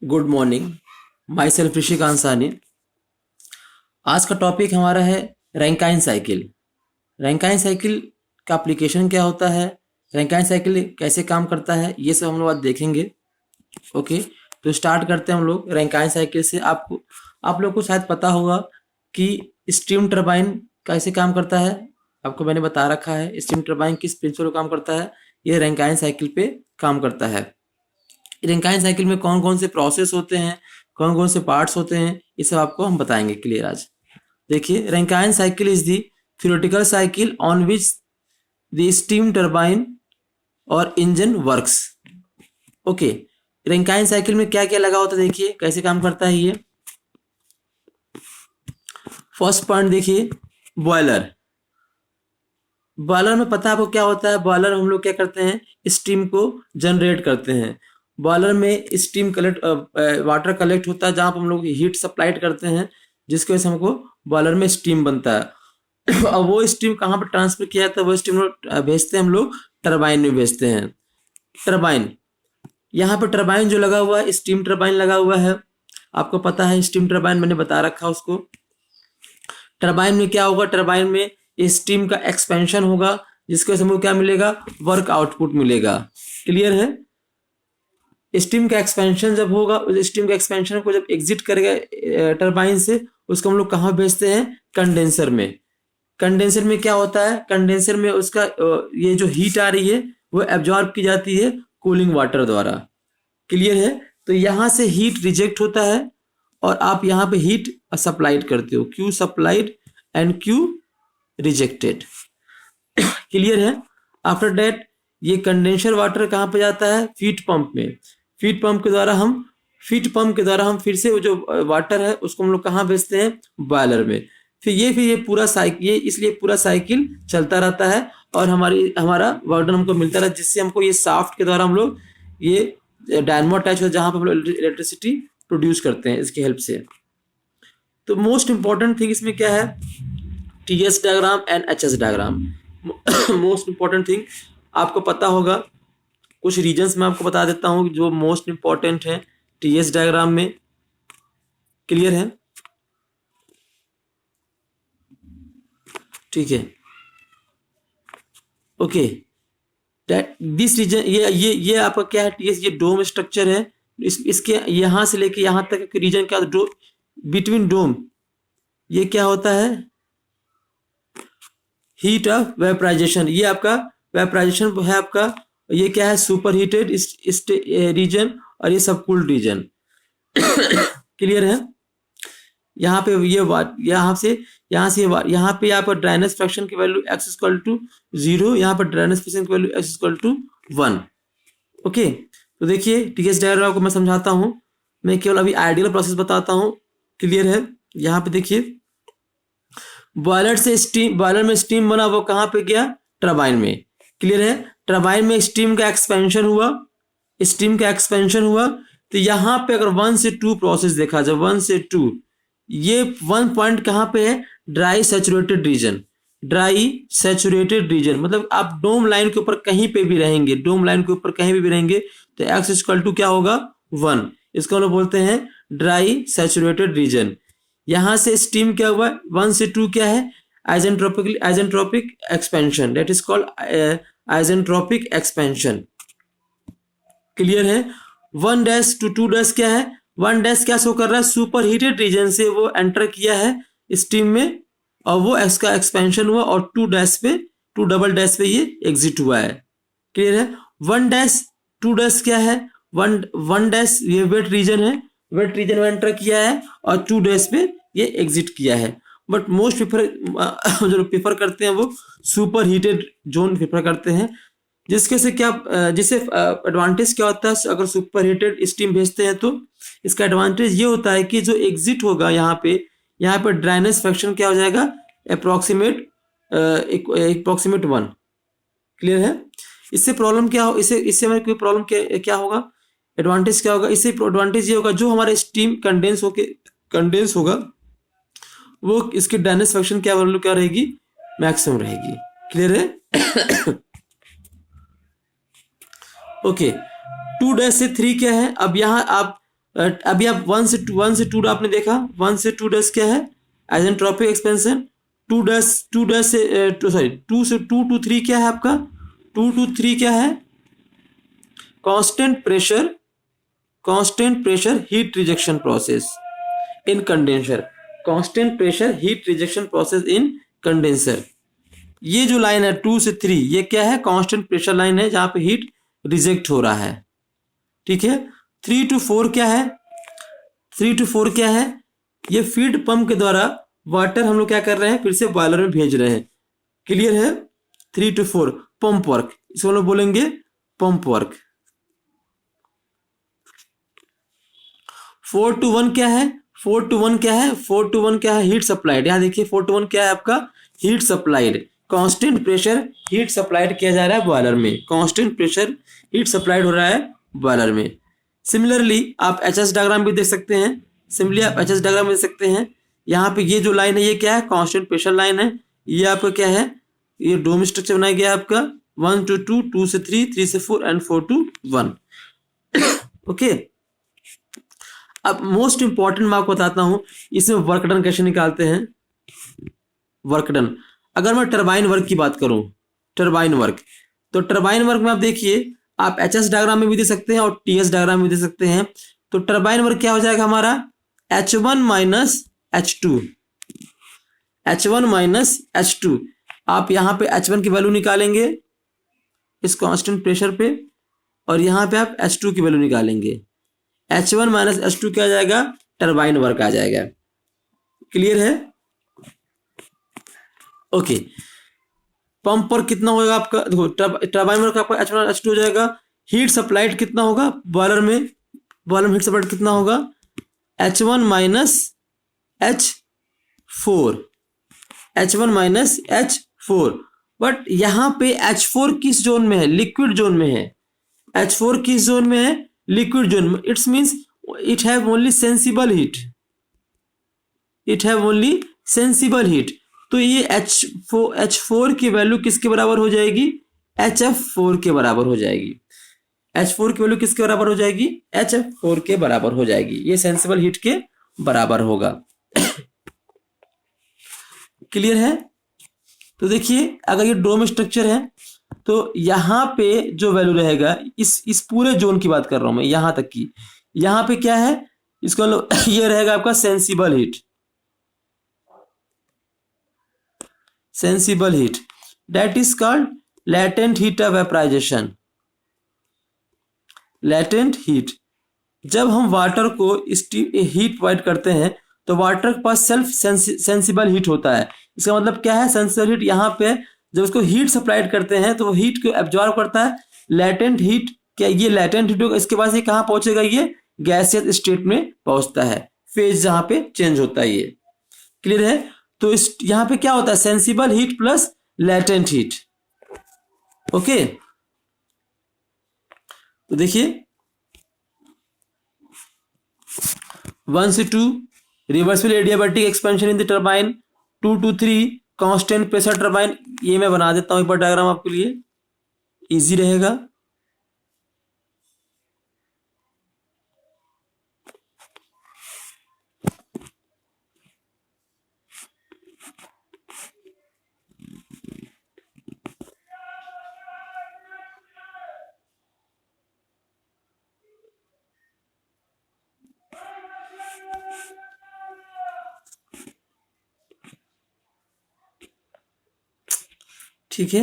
Good morning. My self Rishikant सानी। आज का टॉपिक हमारा है रैंकाइन साइकिल। रैंकाइन साइकिल का एप्लीकेशन क्या होता है, रैंकाइन साइकिल कैसे काम करता है, ये सब हम लोग आज देखेंगे। ओके, तो स्टार्ट करते हैं हम लोग रैंकाइन साइकिल से। आप लोग को शायद पता होगा कि स्टीम टरबाइन कैसे काम करता है। आपको मैंने बता रखा है स्टीम टरबाइन किस प्रिंसिपल पर काम करता है। ये रैंकाइन साइकिल पे काम करता है। रैंकाइन साइकिल में कौन कौन से प्रोसेस होते हैं, कौन कौन से पार्ट्स होते हैं, ये सब आपको हम बताएंगे क्लियर आज। देखिए, Rankine cycle is the theoretical cycle on which the steam turbine और engine works. Okay, Rankine cycle में क्या क्या लगा होता है, देखिए कैसे काम करता है ये। फर्स्ट पॉइंट देखिए, बॉयलर। बॉयलर में पता है आपको क्या होता है। बॉयलर हम लोग क्या करते हैं, स्टीम को जनरेट करते हैं। बॉयलर में स्टीम वाटर कलेक्ट होता है, जहाँ पर हम लोग हीट सप्लाइड करते हैं, जिसकी वजह से हमको बॉयलर में स्टीम बनता है। अब वो स्टीम कहाँ पर ट्रांसफर किया जाता है, वो स्टीम भेजते हैं हम लोग टरबाइन में भेजते हैं। टरबाइन, यहाँ पर टरबाइन जो लगा हुआ है, स्टीम टरबाइन लगा हुआ है। आपको पता है स्टीम टरबाइन, मैंने बता रखा उसको। टरबाइन में क्या होगा, टरबाइन में स्टीम का एक्सपेंशन होगा, जिसके वजह से हमको क्या मिलेगा, वर्क आउटपुट मिलेगा। क्लियर है। स्टीम का एक्सपेंशन जब होगा, उस स्टीम का एक्सपेंशन को जब एग्जिट करेगा टरबाइन से, उसको हम लोग कहाँ भेजते हैं, कंडेंसर में। कंडेंसर में क्या होता है, कंडेंसर में उसका ये जो हीट आ रही है वो एब्जॉर्ब की जाती है कूलिंग वाटर द्वारा। क्लियर है। तो यहाँ से हीट रिजेक्ट होता है और आप यहाँ पे हीट सप्लाइड करते हो, Q supplied and Q rejected. Clear है। आफ्टर दैट ये कंडेंसर वाटर कहाँ पे जाता है, फीड पंप में। फीड पंप के द्वारा हम फिर से वो जो वाटर है उसको हम लोग कहाँ भेजते हैं, बॉयलर में। फिर ये पूरा साइकिल, ये इसलिए पूरा साइकिल चलता रहता है और हमारा वर्क डन हमको मिलता रहता है, जिससे हमको ये शाफ्ट के द्वारा हम लोग ये डायनमो अटैच होता है, जहाँ पर हम लोग इलेक्ट्रिसिटी प्रोड्यूस करते हैं इसकी हेल्प से। तो मोस्ट इंपॉर्टेंट थिंग इसमें क्या है, TS diagram and HS diagram. Most important thing आपको पता होगा, कुछ रीजन्स मैं आपको बता देता हूँ जो मोस्ट इंपॉर्टेंट है टीएस डायग्राम में। क्लियर है, ठीक है। ओके, दिस रीजन, ये आपका क्या है, टीएस, ये डोम स्ट्रक्चर है। इसके यहां से लेके यहां तक रीजन क्या, बिटवीन डोम ये क्या होता है, हीट ऑफ वेपराइजेशन। ये आपका वेपराइजेशन है आपका। ये क्या है, सुपर हीटेड रीजन और ये सब कूल्ड रीजन। क्लियर है। यहाँ पे ये यहाँ पे ड्राइनेस फ्रैक्शन की वैल्यू x इक्वल टू 0, यहाँ पर ड्राइनेस फ्रैक्शन की value x equal to 1। Okay, तो देखिए टीएस डायग्राम को मैं समझाता हूँ, मैं केवल अभी आइडियल प्रोसेस बताता हूँ। क्लियर है। यहाँ पे देखिए, बॉयलर में स्टीम बना, वो कहाँ पे गया, टरबाइन में। क्लियर है। टरबाइन में स्टीम का एक्सपेंशन हुआ, तो यहाँ पे अगर 1 से 2 प्रोसेस देखा जाए, 1 से 2, ये 1 पॉइंट कहाँ पे है, ड्राई सैचुरेटेड रीजन। मतलब आप डोम लाइन के ऊपर कहीं पे भी रहेंगे, तो एक्स इक्वल टू क्या होगा, 1। इसको हम लोग बोलते हैं ड्राई सैचुरेटेड रीजन। यहां से स्टीम क्या हुआ, 1 से 2 क्या है, isentropic expansion, that is called isentropic expansion. Clear है। 1 डैश टू 2 डैश क्या है, 1 डैश क्या शो कर रहा है, सुपर हीटेड रीजन से वो एंटर किया है स्टीम में और वो इसका एक्सपेंशन हुआ, और 2 डबल डैश पे ये एग्जिट हुआ है। क्लियर है। 1 डैश 2 डैश क्या है, 1 डैश ये वेट रीजन में एंटर किया है और 2 डैश पे ये एग्जिट किया है। बट मोस्ट जो प्रेफर करते हैं वो सुपर हीटेड जोन प्रेफर करते हैं, जिससे एडवांटेज क्या होता है, अगर सुपर हीटेड स्टीम भेजते हैं तो इसका एडवांटेज ये होता है कि जो एग्जिट होगा यहाँ पे ड्राइनेस फ्रैक्शन क्या हो जाएगा, अप्रोक्सीमेट 1। क्लियर है। इससे प्रॉब्लम क्या हो, इससे हमें कोई प्रॉब्लम क्या होगा, एडवांटेज क्या होगा, इससे एडवांटेज ये होगा, जो हमारा स्टीम कंडेंस होगा वो इसकी ड्राइनेस फ्रैक्शन क्या वैल्यू क्या रहेगी, मैक्सिमम रहेगी। क्लियर है। ओके, 2 डैश से 3 क्या है, अब यहाँ आप अभी आप 1 से 2 आपने देखा, 1 से 2 डस क्या है, आइसेंट्रोपिक एक्सपेंशन। 2 डस से सॉरी 2 से 2 to 3 क्या है आपका, 2 to 3 क्या है, constant pressure heat rejection process in condenser, constant pressure heat rejection process in condenser. ये जो लाइन है 2 से 3 ये क्या है, कांस्टेंट प्रेशर लाइन है जहां पे हीट रिजेक्ट हो रहा है, ठीक है। 3 to 4 क्या है, 3 to 4 क्या है, ये फीड पंप के द्वारा वाटर हम लोग क्या कर रहे हैं, फिर से बॉयलर में भेज रहे हैं। क्लियर है। 3 to 4 पंप वर्क, इसको हम लोग बोलेंगे पंप वर्क। 4 to 1 क्या है, 4 to 1 क्या है, 4 to 1 क्या है, हीट सप्लाइड। यहाँ देखिए 4 to 1 क्या है आपका, heat supplied, constant pressure heat supplied किया जा रहा है बॉयलर में, कांस्टेंट प्रेशर हीट सप्लाइड हो रहा है बॉयलर में। सिमिलरली आप एचएस डायग्राम भी देख सकते हैं, देख सकते हैं। यहाँ पे ये जो लाइन है ये क्या है, कांस्टेंट प्रेशर लाइन है। ये आपका क्या है, ये डोम स्ट्रक्चर बनाया गया आपका 1 to 2, 2 से 3, 3 से 4 एंड 4 to 1। ओके, अब मोस्ट इंपॉर्टेंट मैं आपको बताता हूं इसमें वर्क डन कैसे निकालते हैं। वर्क डन, अगर मैं टरबाइन वर्क की बात करूं, टरबाइन वर्क, तो टरबाइन वर्क में आप देखिए, आप एचएस डायग्राम में भी दे सकते हैं और टीएस डायग्राम में दे सकते हैं। तो टरबाइन वर्क क्या हो जाएगा हमारा, H1 minus H2, H1 minus H2। आप यहाँ पे H1 की वैल्यू निकालेंगे इस कांस्टेंट प्रेशर पे, और यहाँ पे आप H2 की वैल्यू निकालेंगे। H1 माइनस H2 क्या आ जाएगा, टरबाइन वर्क आ जाएगा। क्लियर है। ओके, पंप पर कितना होगा आपका, देखो टरबाइन वर्क आपका H1 H2 हो जाएगा। हीट सप्लाइड कितना होगा बॉयलर में, हीट सप्लाइड कितना होगा, H1 minus H4, H1 minus H4। But यहाँ पे H4 किस जोन में है, लिक्विड जोन में है। H4 किस जोन में है, लिक्विड जोन में। It's means it have only sensible heat, तो ये H4 की वैल्यू किसके बराबर हो जाएगी, HF4 के बराबर हो जाएगी। H4 की वैल्यू किसके बराबर हो जाएगी, HF4 के बराबर हो जाएगी। ये सेंसिबल हीट के बराबर होगा। क्लियर है। तो देखिए, अगर ये डोम स्ट्रक्चर है तो यहाँ पे जो वैल्यू रहेगा, इस पूरे जोन की बात कर रहा हूं मैं, यहां तक की, यहाँ पे क्या है, इसका ये रहेगा आपका sensible heat, that is called latent heat of vaporization। latent heat, जब हम वाटर को हीट प्रोवाइड करते हैं तो वाटर के पास सेल्फ सेंसिबल हीट होता है। इसका मतलब क्या है, सेंसिबल हीट यहाँ पे जब उसको हीट सप्लाइड करते हैं तो वो हीट को एब्जॉर्ब करता है। लेटेंट हीट क्या, ये लेटेंट हीट होगा, इसके बाद ये कहाँ पहुंचेगा, ये गैसियस स्टेट में पहुंचता है, फेज जहां पे चेंज होता है। ये क्लियर है। तो इस यहाँ पे क्या होता है, sensible heat plus latent heat. Okay, तो देखिए 1 से 2 reversible adiabatic expansion in the turbine, 2 to 3 constant pressure turbine. ये मैं बना देता हूं एक बार डायग्राम आपके लिए, इजी रहेगा। ठीक है,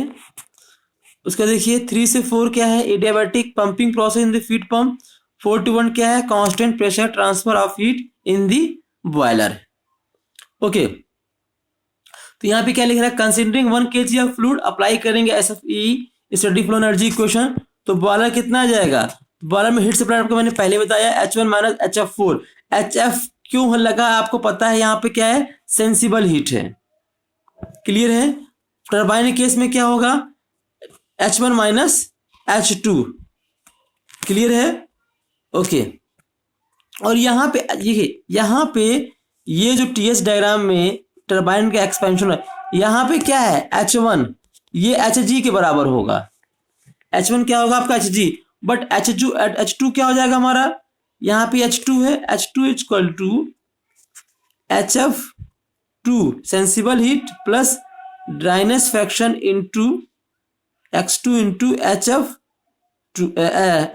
उसका देखिए 3 से 4 क्या है, adiabatic pumping process in the feed pump. 4 to 1 क्या है, constant pressure transfer of heat in the boiler. Okay, तो यहाँ पे क्या लिख रहा है, considering 1 kg of fluid apply करेंगे SFE steady flow energy equation, तो बॉयलर कितना आ जाएगा, बॉयलर में हीट सप्लाई आपको मैंने पहले बताया H1 माइनस HF4। HF क्यों लगा आपको पता है, यहाँ पे क्या है, सेंसिबल हीट है। क्लियर है। टरबाइन केस में क्या होगा, H1 माइनस H2। क्लियर है। ओके, और यहाँ पे देखिए, यहाँ पे ये जो टीएस डायग्राम में टरबाइन का एक्सपेंशन है, यहाँ पे क्या है, H1, ये Hg के बराबर होगा। H1 क्या होगा आपका, Hg, बट H2 क्या हो जाएगा हमारा, यहाँ पे H2 है, H2 is equal to HF2 sensible heat plus dryness fraction into X2 into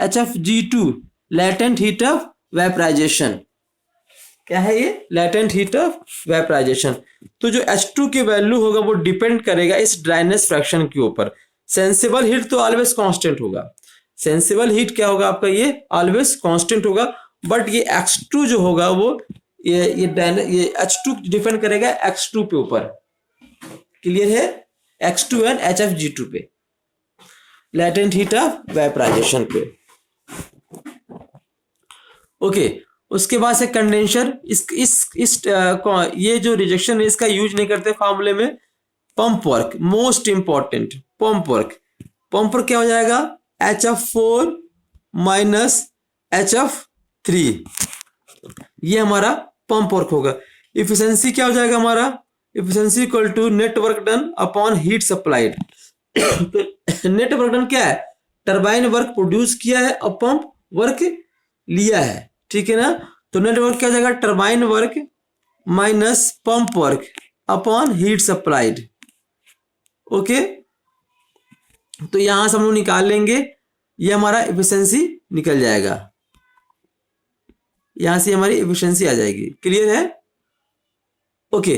HFG2 latent heat of vaporisation. क्या है ये? Latent heat of vaporisation. तो जो H2 की वैल्यू होगा वो डिपेंड करेगा इस ड्राइनेस फ्रैक्शन के ऊपर। सेंसिबल हीट तो ऑलवेज कांस्टेंट होगा, सेंसिबल हीट क्या होगा आपका, ये ऑलवेज कांस्टेंट होगा, बट ये X2 जो होगा वो ये H2 डिपेंड करेगा X2 पे ऊपर। क्लियर है? X2 एंड HFG2 पे, लेटेंट हीट ऑफ वेपराइजेशन पे। ओके, उसके बाद से कंडेंसर। ये जो रिजेक्शन है इसका यूज नहीं करते फॉर्मूले में। Pump work, most important, pump work. Pump work क्या हो जाएगा? HF4 माइनस HF3, ये हमारा पंप वर्क होगा। इफिशिएंसी क्या हो जाएगा हमारा? Efficiency equal to net work done upon heat supplied. तो नेट वर्क डन क्या है? टरबाइन वर्क प्रोड्यूस किया है और पंप वर्क लिया है, ठीक है ना। तो नेट वर्क क्या हो जाएगा? Turbine work minus pump work upon heat supplied. Okay, तो यहां से हम लोग निकाल लेंगे, ये हमारा एफिशिएंसी निकल जाएगा, यहां से हमारी एफिशिएंसी आ जाएगी। क्लियर है? ओके,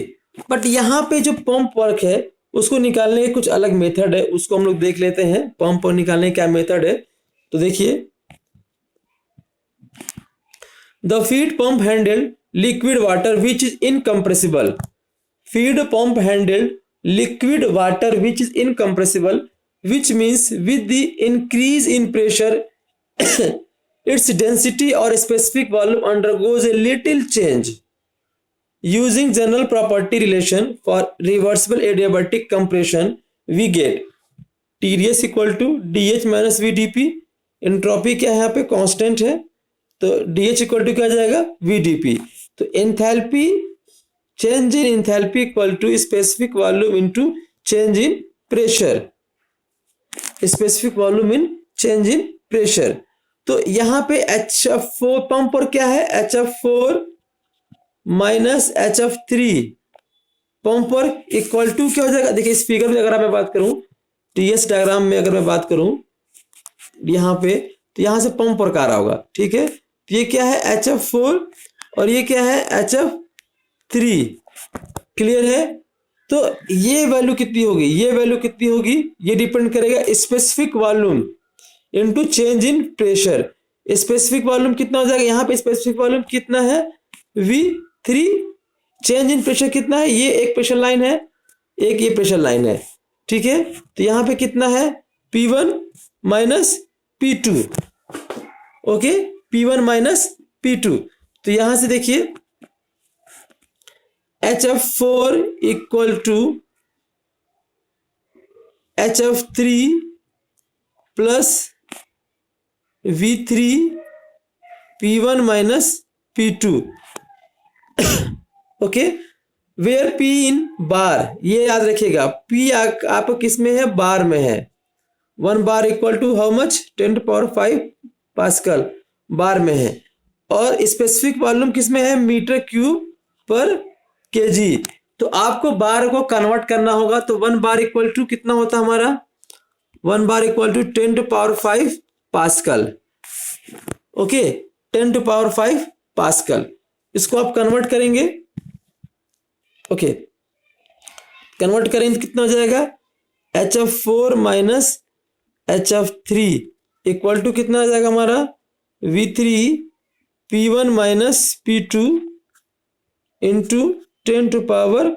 बट यहां पे जो पंप वर्क है उसको निकालने के कुछ अलग मेथड है, उसको हम लोग देख लेते हैं। पंप वर्क निकालने का क्या मेथड है, तो देखिए, the feed pump handle liquid water which is incompressible. Feed pump handle liquid water which is incompressible, which means with the increase in pressure its density or specific volume undergoes a little change. Using general property relation for reversible adiabatic compression we get TdS equal to dH minus VdP। Entropy क्या है यहाँ पे? Constant है, तो dH equal to क्या जाएगा? VdP। तो enthalpy, change in enthalpy equal to specific volume into change in pressure, specific volume in change in pressure. तो यहां पे HF4 पंप पर क्या है? HF4 माइनस HF3 पंप पर इक्वल टू क्या हो जाएगा? देखिए इस फिगर में अगर मैं बात करूं, TS डायग्राम में अगर मैं बात करूं यहां पे, तो यहां से पंप पर आ रहा होगा, ठीक है। तो ये क्या है? HF4 और ये क्या है? HF3। क्लियर है? तो ये वैल्यू कितनी होगी, ये वैल्यू कितनी होगी, ये डिपेंड करेगा specific volume into change in pressure. Specific volume कितना हो जाएगा? यहाँ पे स्पेसिफिक वॉल्यूम कितना है? V3। चेंज इन प्रेशर कितना है? ये एक प्रेशर लाइन है, एक ये प्रेशर लाइन है, ठीक है। तो यहाँ पे कितना है? P1 minus P2। Okay, P1 minus P2। तो यहां से देखिए HF4 equal to HF3 plus V3 P1 minus P2। Okay, where P in bar, ये याद रखिएगा, P आप किस में है? बार में है। 1 bar equal to how much? 10⁵ pascal bar में है। और स्पेसिफिक वॉल्यूम किस में है? मीटर क्यूब पर केजी। तो आपको बार को कन्वर्ट करना होगा, तो 1 बार इक्वल टू कितना होता है हमारा? 1 bar equal to 10⁵ pascal. Okay, 10⁵ pascal, इसको आप कन्वर्ट करेंगे। ओके, कन्वर्ट करेंगे तो कितना हो जाएगा? HF4 minus HF3 equal to कितना आ जाएगा हमारा? V3 P1 minus P2 into 10⁵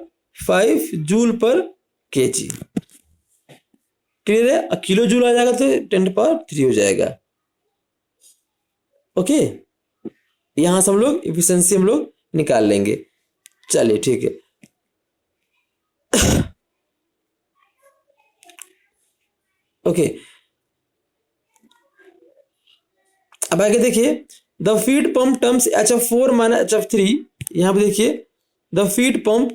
joule पर केजी। क्लियर है? किलो जूल आ जाएगा तो 10⁻³ हो जाएगा। ओके, यहां से हम लोग एफिशिएंसी हम लोग निकाल लेंगे। चलिए ठीक है। ओके, अब आगे देखिए, the feed pump terms HF4 minus HF3। यहां पे देखिए, the feed pump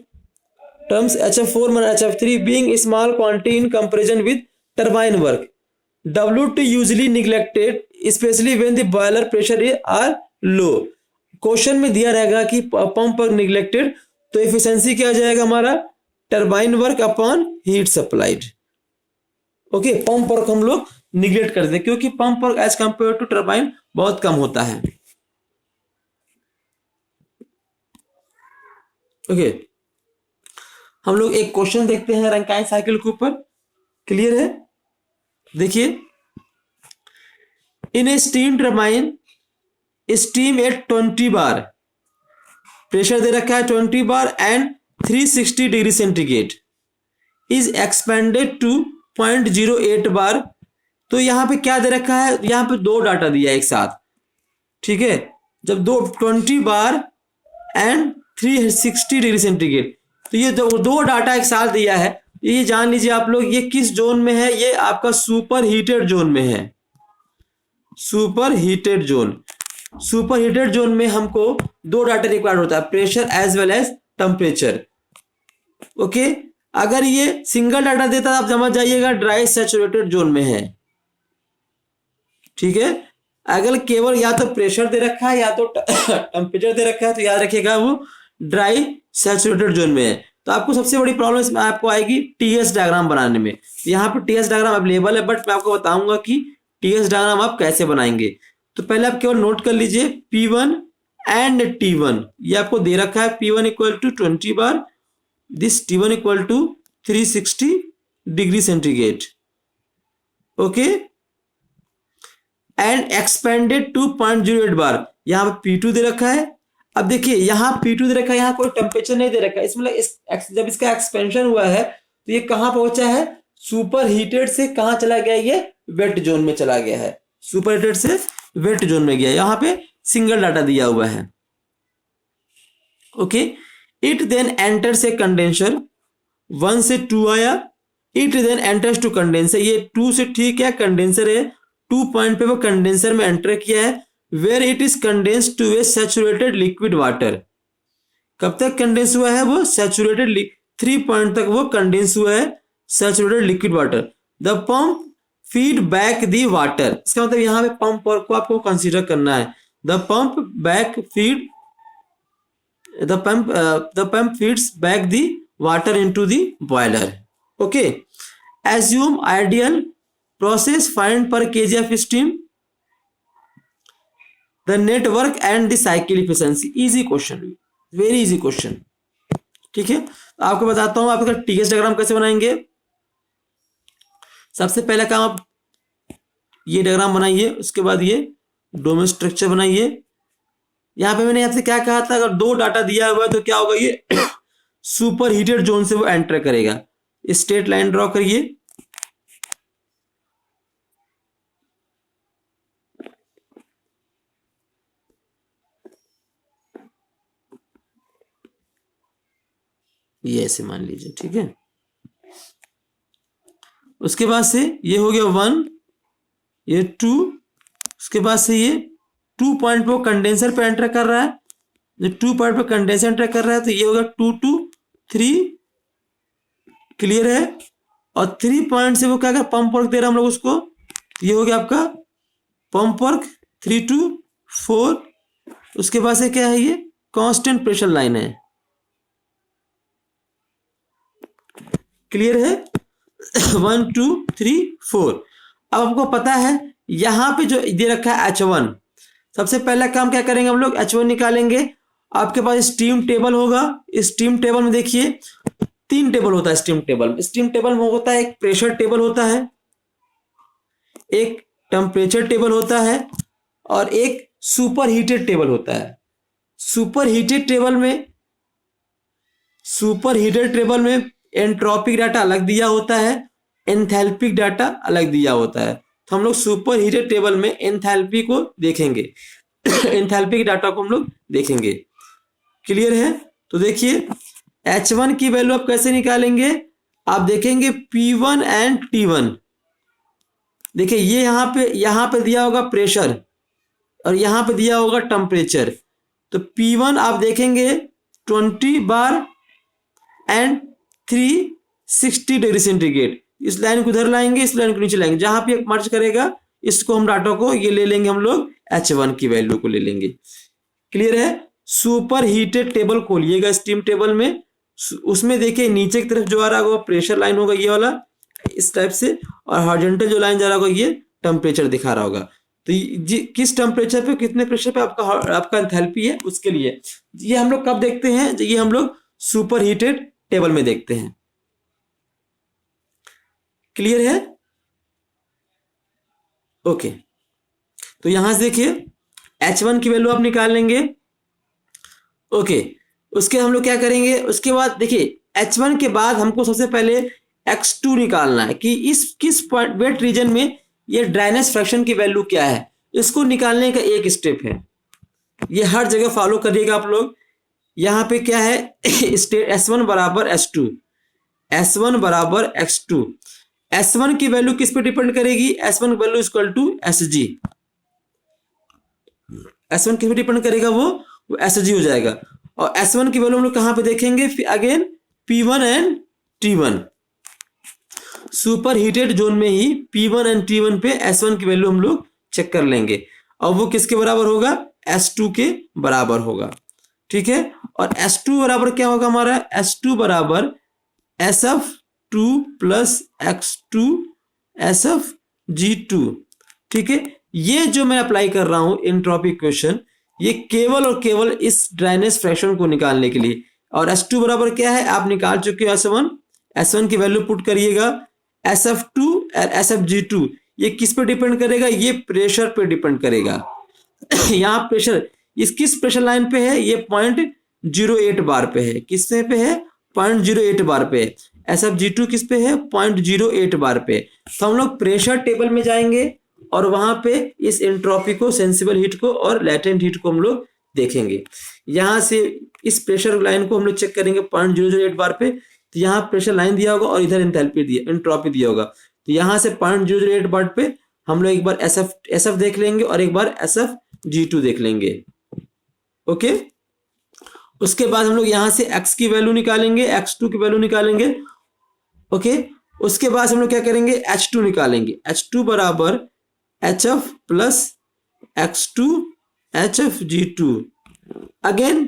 terms HF4 minus HF3 being small quantity in comparison with turbine work. WT usually neglected, especially when the boiler pressure are low. Question में दिया रहेगा कि pump work neglected, तो efficiency क्या आ जाएगा हमारा, turbine work upon heat supplied. Okay, pump work हम लोग निगलेक्ट कर दें क्योंकि pump work as compare to turbine बहुत कम होता है। ओके, हम लोग एक क्वेश्चन देखते हैं रैंकाइन साइकिल के ऊपर। क्लियर है? देखिए, in a steam turbine steam at 20 bar, pressure दे रखा है 20 bar and 360 degree centigrade is expanded to 0.08 bar. तो यहां पे क्या दे रखा है, यहां पे दो डाटा दिया है एक साथ, ठीक है। जब 20 बार एंड 360 डिग्री सेंटीग्रेड, तो ये दो डाटा एक साथ दिया है। ये जान लीजिए आप लोग ये किस जोन में है, ये आपका सुपर हीटेड जोन में है। Superheated zone, superheated zone में हमको दो डाटा रिक्वायर्ड होता है, pressure as well as temperature. Okay, अगर ये सिंगल डाटा देता है आप समझ जाइएगा ड्राई सैचुरेटेड जोन में है, ठीक है। अगर केवल या तो प्रेशर दे रखा है या तो टेम्परेचर दे रखा है तो याद रखिएगा वो ड्राई सैचुरेटेड जोन में है। तो आपको सबसे बड़ी प्रॉब्लम इसमें आपको आएगी टीएस डायग्राम बनाने में। यहाँ पे टीएस डायग्राम अवेलेबल है, बट मैं आपको बताऊंगा कि टीएस डायग्राम आप कैसे बनाएंगे। तो पहले आप केवल नोट कर लीजिए P1 एंड T1, ये आपको दे रखा है P1 equal to 20 bar, this T1 equal to 360 degree centigrade. Okay, and expanded to 0.08 bar, यहाँ पे P2 दे रखा है। अब देखिए यहाँ P2 दे रखा है, यहाँ कोई टेम्परेचर नहीं दे रखा है, इसमें जब इसका एक्सपेंशन हुआ है तो ये कहाँ पहुंचा है, सुपर हीटेड से कहाँ चला गया, ये वेट जोन में चला गया है, सुपर हीटेड से वेट जोन में गया। यहाँ पे सिंगल डाटा दिया हुआ है। Okay, it then enters a condenser, 1 से 2 आया, it then enters to condenser, ये 2 से ठीक है, कंडेंसर है 2 पॉइंट पे वो कंडेंसर में एंटर किया है, where it is condense to a saturated liquid water. कब तक कंडेंस हुआ है वो, सैचुरेटेड 3 पॉइंट तक वो कंडेंस हुआ है saturated liquid water. The pump feed back the water, इसका मतलब यहाँ पे पंप को आपको कंसीडर करना है। The pump back feed the pump feeds back the water into the boiler. Okay, assume ideal process, find per kg of steam, the network and the cycle efficiency. Easy question, very easy question, ठीक है। आपको बताता हूं आपका TS diagram कैसे बनाएंगे। सबसे पहला काम आप ये डायग्राम बनाइए, उसके बाद ये डोमेन स्ट्रक्चर बनाइए। यहाँ पे मैंने आपसे क्या कहा था, अगर दो डाटा दिया हुआ है तो क्या होगा, ये सुपर हीटेड जोन से वो एंटर करेगा। स्ट्रेट लाइन ड्रॉ करिए, ये ऐसे मान लीजिए, ठीक है। उसके बाद से ये हो गया 1, ये 2, उसके बाद से ये 2 पॉइंट पे कंडेंसर पे एंटर कर रहा है, जो 2 पॉइंट पे कंडेंसर एंटर कर रहा है तो ये होगा 2 2 3, क्लियर है। और 3 पॉइंट से वो क्या कर पंप वर्क दे रहा है हम लोग उसको, ये हो गया आपका पंप वर्क 3 2 4। उसके बाद से क्या है, ये कांस्टेंट प्रेशर लाइन है, क्लियर है। 1 2 3 4। अब आपको पता है यहां पे जो दे रखा है H1, सबसे पहला काम क्या करेंगे हम लोग, H1 निकालेंगे। आपके पास स्टीम टेबल होगा, स्टीम टेबल में देखिए 3 टेबल होता है स्टीम टेबल में। स्टीम टेबल में होता है एक प्रेशर टेबल होता है, एक टेम्परेचर टेबल होता है और एक सुपर हीटेड टेबल होता है। सुपर हीटेड टेबल में एंट्रोपिक डाटा अलग दिया होता है, एंथैल्पिक डाटा अलग दिया होता है। तो हम लोग सुपर हीटेड टेबल में एंथैल्पी को देखेंगे एंथैल्पी के डाटा को हम लोग देखेंगे, क्लियर है। तो देखिए H1 की वैल्यू आप कैसे निकालेंगे, आप देखेंगे P1 एंड T1। देखिए ये यहाँ पे दिया होगा प्रेशर और यहाँ पे दिया होगा टेम्परेचर। तो P1 आप देखेंगे 20 बार एंड 360 डिग्री सेंटीग्रेड। इस लाइन को उधर लाएंगे, इस लाइन को नीचे लाएंगे, जहां पे मर्ज करेगा इसको हम डाटा को ये ले लेंगे, हम लोग H1 की वैल्यू को ले लेंगे। क्लियर है? सुपर हीटेड टेबल खोलिएगा स्टीम टेबल में, उसमें देखिए नीचे की तरफ जो आ रहा होगा प्रेशर लाइन होगा ये वाला इस टाइप से, और हॉरिजॉन्टल जो लाइन जा रहा होगा ये टेम्परेचर दिखा रहा होगा। तो किस टेम्परेचर पे कितने प्रेशर पे आपका एंथैल्पी है उसके लिए ये हम लोग कब देखते हैं, ये हम लोग सुपर हीटेड टेबल में देखते हैं। क्लियर है? ओके, तो यहां से देखिए H1 की वैल्यू आप निकाल लेंगे। ओके, उसके हम लोग क्या करेंगे, उसके बाद देखिए H1 के बाद हमको सबसे पहले X2 निकालना है कि इस किस वेट रीजन में ये ड्राइनेस फ्रैक्शन की वैल्यू क्या है, इसको निकालने का एक स्टेप है, ये हर जगह फॉलो करिएगा आप लोग। यहाँ पे क्या है स्टेट S1 बराबर S2, S1 बराबर X2। S1 की वैल्यू किस पे डिपेंड करेगी, S1 की value equal to SG। S1 किस पे डिपेंड करेगा, वो SG हो जाएगा। और S1 की वैल्यू हम लोग कहाँ पे देखेंगे again, P1 and T1। Super heated zone में ही P1 एंड T1 पे S1 की वैल्यू हम लोग चेक कर लेंगे, और वो किसके बराबर होगा, S2 के बराबर होगा। ठीक है, और S2 बराबर क्या होगा हमारा, S2 बराबर SF2 प्लस X2 SFG2। ठीक है, ये जो मैं अप्लाई कर रहा हूं एंट्रोपी इक्वेशन, ये केवल और केवल इस ड्राइनेस फ्रैक्शन को निकालने के लिए। और S2 बराबर क्या है आप निकाल चुके हो, S1 की वैल्यू पुट करिएगा। SF2 और SFG2 ये किस पे डिपेंड करेगा, ये प्रेशर पे डिपेंड करेगा। यहाँ प्रेशर इस किस प्रेशर लाइन पे है, ये 0.08 बार पे है, किससे पे है 0.08 बार पे है। SFG2 किस पे है 0.08 बार पे। तो हम लोग प्रेशर टेबल में जाएंगे और वहां पे इस एंट्रोपी को, सेंसिबल हीट को और लेटेंट हीट को हम लोग देखेंगे। यहां से इस प्रेशर लाइन को हम लोग चेक करेंगे 0.008 बार पे, तो यहाँ प्रेशर लाइन दिया होगा और इधर एंथैल्पी दिया, एंट्रोपी दिया होगा। तो यहाँ से 0.008 बार पे हम लोग एक बार SF देख लेंगे और एक बार SFG2 देख लेंगे। ओके, उसके बाद हम लोग यहाँ से X की वैल्यू निकालेंगे, X2 की वैल्यू निकालेंगे। ओके, उसके बाद हम लोग क्या करेंगे, H2 निकालेंगे। H2 बराबर HF plus X2 HFG2। Again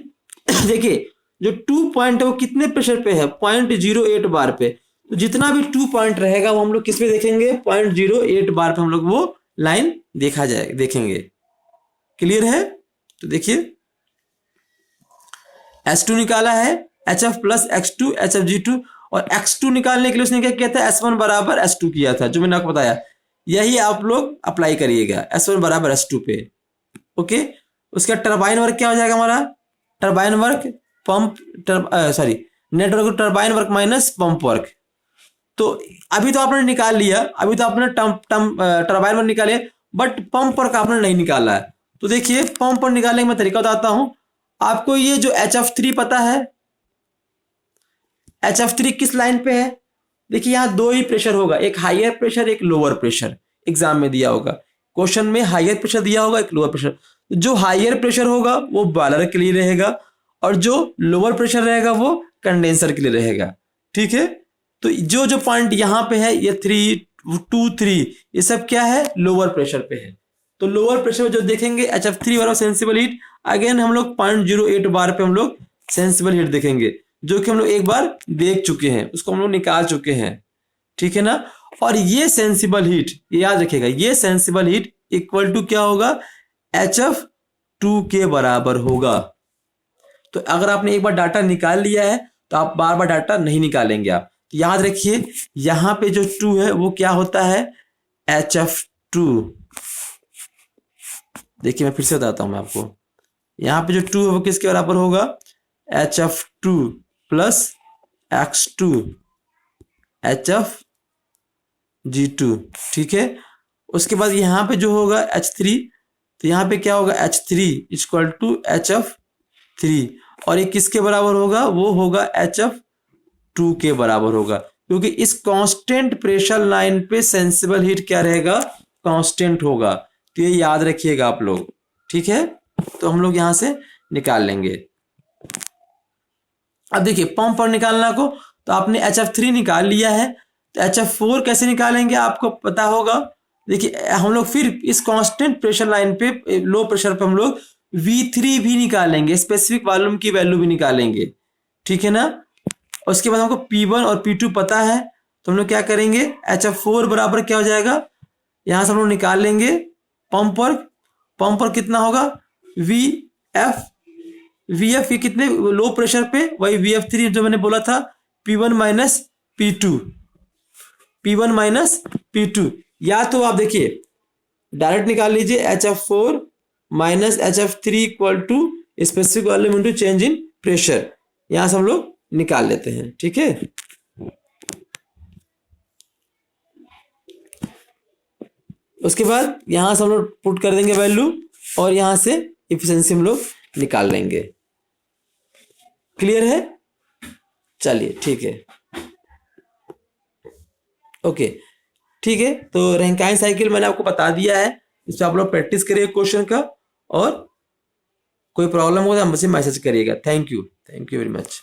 देखिए जो 2 पॉइंट है वो कितने प्रेशर पे है, 0.08 बार पे। तो जितना भी 2 पॉइंट रहेगा वो हम लोग किस पे देखेंगे, 0.08 बार पे हम लोग वो लाइन देखा जाएगा, देखेंगे। क्लियर है? तो देखिए S2 निकाला है, HF प्लस X2 HFG2, और X2 निकालने के लिए उसने क्या किया था, S1 बराबर S2 किया था, जो मैंने आपको बताया। यही आप लोग अप्लाई करिएगा S1 बराबर S2 पे। ओके, उसका टरबाइन वर्क क्या हो जाएगा हमारा, turbine work network turbine work minus pump work. तो अभी तो आपने निकाल लिया, अभी तो आपने टरबाइन वर्क निकाले, बट पंप वर्क आपने नहीं निकाला है। तो देखिए पंप वर्क निकालने का मैं तरीका बताता हूं आपको। ये जो HF3 पता है, HF3 किस लाइन पे है, देखिए यहाँ दो ही प्रेशर होगा, एक हायर प्रेशर एक लोअर प्रेशर। एग्जाम में दिया होगा, क्वेश्चन में हायर प्रेशर दिया होगा, एक लोअर प्रेशर। जो हायर प्रेशर होगा वो बॉयलर के लिए रहेगा, और जो लोअर प्रेशर रहेगा वो कंडेंसर के लिए रहेगा। ठीक है, तो जो पॉइंट यहाँ पे है, ये 3, 2, 3, ये सब क्या है, लोअर प्रेशर पे है। तो लोअर प्रेशर में जो देखेंगे HF3 वाला सेंसिबल हीट, अगेन हम लोग 0.08 बार पे हम लोग सेंसिबल हीट देखेंगे, जो कि हम लोग एक बार देख चुके हैं, उसको हम लोग निकाल चुके हैं। ठीक है ना, और ये सेंसिबल हीट, ये याद रखिएगा, ये सेंसिबल हीट इक्वल टू क्या होगा, HF2 के बराबर होगा। तो अगर आपने एक बार डाटा निकाल लिया है तो आप बार बार डाटा नहीं निकालेंगे आप। तो याद रखिए यहां पे जो 2 है वो क्या होता है, HF2। देखिए मैं फिर से बताता हूं मैं आपको, यहां पे जो 2 है वो किसके बराबर होगा, HF2 प्लस X2 HFG2। ठीक है, उसके बाद यहां पे जो होगा H3, तो यहां पे क्या होगा, H3 इक्वल टू HF3, और ये किसके बराबर होगा, वो होगा HF2 के बराबर होगा, क्योंकि इस कांस्टेंट प्रेशर लाइन पे सेंसिबल हीट क्या रहेगा, कांस्टेंट होगा। तो ये याद रखिएगा आप लोग। ठीक है, तो हम लोग यहां से निकाल लेंगे। अब देखिए पंप पर निकालना को, तो आपने HF3 निकाल लिया है, तो HF4 कैसे निकालेंगे आपको पता होगा। देखिए हम लोग फिर इस कांस्टेंट प्रेशर लाइन पे, लो प्रेशर पे हम लोग V3 भी निकालेंगे, स्पेसिफिक वॉल्यूम की वैल्यू भी निकालेंगे, ठीक है ना। उसके बाद हमको P1 और P2 पता है, तो हम लोग क्या करेंगे, HF4 बराबर क्या हो जाएगा, यहां से हम लोग निकाल लेंगे पंप पर कितना होगा, VF ये कितने लो प्रेशर पे, वही VF3 जो मैंने बोला था, P1 माइनस P2, या तो आप देखिए डायरेक्ट निकाल लीजिए HF4 minus HF3 equal to specific volume into change in pressure, यहां से हम लोग निकाल लेते हैं, ठीक है। उसके बाद यहां से हम लोग पुट कर देंगे वैल्यू, और यहां से इफिशिएंसी हम लोग निकाल लेंगे। क्लियर है, चलिए ठीक है, ओके ठीक है। तो रैंकाइन साइकिल मैंने आपको बता दिया है, इस पर आप लोग प्रैक्टिस करिए क्वेश्चन का, और कोई प्रॉब्लम हो तो हमसे मैसेज करिएगा। Thank you very much.